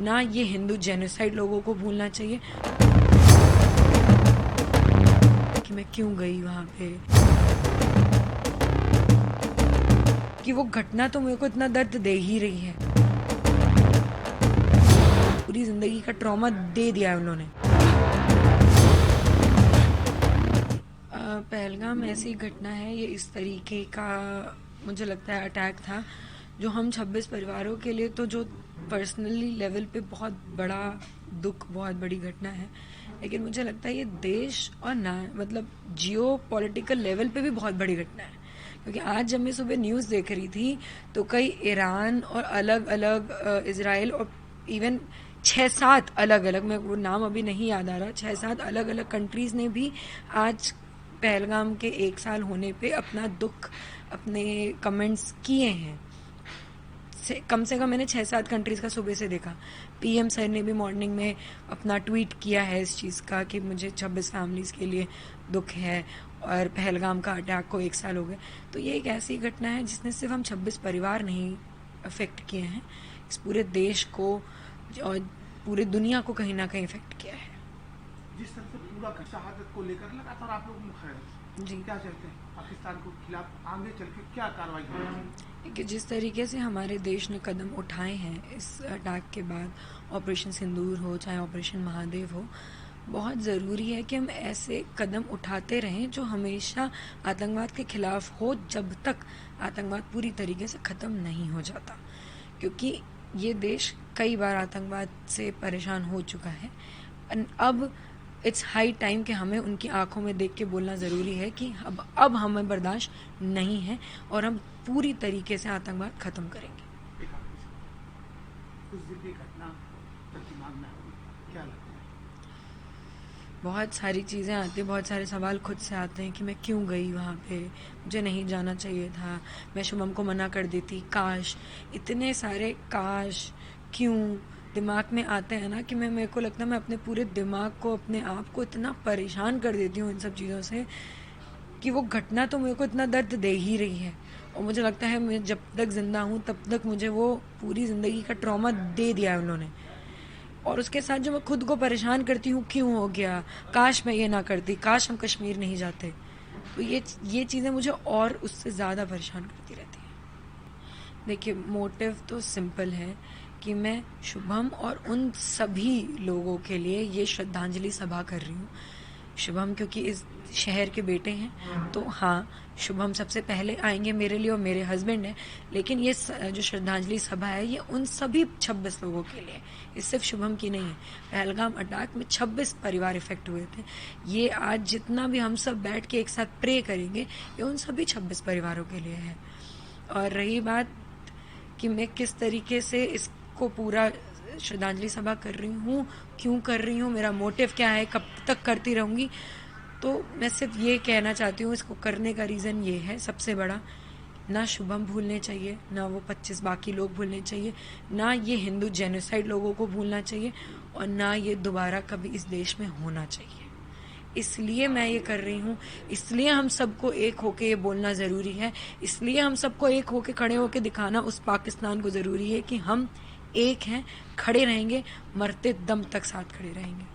ना ये हिंदू जेनोसाइड लोगों को भूलना चाहिए कि मैं क्यों गई वहाँ पे, कि वो घटना तो मेरे को इतना दर्द दे ही रही है, पूरी जिंदगी का ट्रॉमा दे दिया है उन्होंने। पहलगाम ऐसी घटना है, ये इस तरीके का मुझे लगता है अटैक था जो हम 26 परिवारों के लिए तो जो पर्सनली लेवल पे बहुत बड़ा दुख, बहुत बड़ी घटना है, लेकिन मुझे लगता है ये देश और ना मतलब जियो पॉलिटिकल लेवल पे भी बहुत बड़ी घटना है। क्योंकि आज जब मैं सुबह न्यूज़ देख रही थी तो कई ईरान और अलग अलग इज़राइल और इवन 6-7 अलग अलग, मैं वो नाम अभी नहीं याद आ रहा, 6-7 अलग अलग कंट्रीज़ ने भी आज पहलगाम के 1 साल होने पे अपना दुख, अपने कमेंट्स किए हैं। कम से कम मैंने 6-7 कंट्रीज़ का सुबह से देखा। पीएम सर ने भी मॉर्निंग में अपना ट्वीट किया है इस चीज़ का कि मुझे 26 फैमिलीज़ के लिए दुख है और पहलगाम का अटैक को 1 साल हो गए। तो ये एक ऐसी घटना है जिसने सिर्फ हम 26 परिवार नहीं अफेक्ट किए हैं, इस पूरे देश को और पूरी दुनिया को कहीं ना कहीं इफेक्ट किया है। जिस तरह से पूरा शहादत को लेकर लगातार आप लोग मुखर जी, क्या चाहते हैं पाकिस्तान को खिलाफ आगे चल के क्या कार्रवाई होगी? कि जिस तरीके से हमारे देश ने कदम उठाए हैं इस अटैक के बाद, ऑपरेशन सिंदूर हो चाहे ऑपरेशन महादेव हो, बहुत ज़रूरी है कि हम ऐसे कदम उठाते रहें जो हमेशा आतंकवाद के खिलाफ हो, जब तक आतंकवाद पूरी तरीके से ख़त्म नहीं हो जाता। क्योंकि ये देश कई बार आतंकवाद से परेशान हो चुका है। अब इट्स हाई टाइम कि हमें उनकी आंखों में देख के बोलना ज़रूरी है कि अब हमें बर्दाश्त नहीं है और हम पूरी तरीके से आतंकवाद ख़त्म करेंगे। कुछ दिन की घटना दिमाग में आई, क्या लगता है? बहुत सारी चीज़ें आती हैं, बहुत सारे सवाल खुद से आते हैं कि मैं क्यों गई वहाँ पे, मुझे नहीं जाना चाहिए था, मैं शुभम को मना कर देती, काश, इतने सारे काश क्यों दिमाग में आते हैं ना कि मेरे को लगता है मैं अपने पूरे दिमाग को, अपने आप को इतना परेशान कर देती हूँ इन सब चीज़ों से कि वो घटना तो मेरे को इतना दर्द दे ही रही है। और मुझे लगता है मैं जब तक ज़िंदा हूँ तब तक मुझे वो पूरी ज़िंदगी का ट्रॉमा दे दिया है उन्होंने। और उसके साथ जो मैं खुद को परेशान करती हूँ, क्यों हो गया, काश मैं ये ना करती, काश हम कश्मीर नहीं जाते, तो ये चीज़ें मुझे और उससे ज़्यादा परेशान करती रहती हैं। देखिए, मोटिव तो सिंपल है कि मैं शुभम और उन सभी लोगों के लिए ये श्रद्धांजलि सभा कर रही हूँ। शुभम क्योंकि इस शहर के बेटे हैं, तो हाँ, शुभम सबसे पहले आएंगे मेरे लिए और मेरे हस्बैंड हैं, लेकिन ये जो श्रद्धांजलि सभा है ये उन सभी 26 लोगों के लिए, ये सिर्फ शुभम की नहीं है। पहलगाम अटैक में 26 परिवार इफेक्ट हुए थे। ये आज जितना भी हम सब बैठ के एक साथ प्रे करेंगे, ये उन सभी 26 परिवारों के लिए है। और रही बात कि मैं किस तरीके से इसको पूरा श्रद्धांजलि सभा कर रही हूँ, क्यों कर रही हूँ, मेरा मोटिव क्या है, कब तक करती रहूँगी, तो मैं सिर्फ ये कहना चाहती हूँ, इसको करने का रीज़न ये है सबसे बड़ा, ना शुभम भूलने चाहिए, ना वो 25 बाकी लोग भूलने चाहिए, ना ये हिंदू जेनोसाइड लोगों को भूलना चाहिए, और ना ये दोबारा कभी इस देश में होना चाहिए। इसलिए मैं ये कर रही हूँ, इसलिए हम सबको एक होके ये बोलना ज़रूरी है, इसलिए हम सबको एक होके खड़े होके दिखाना उस पाकिस्तान को ज़रूरी है कि हम एक हैं, खड़े रहेंगे, मरते दम तक साथ खड़े रहेंगे।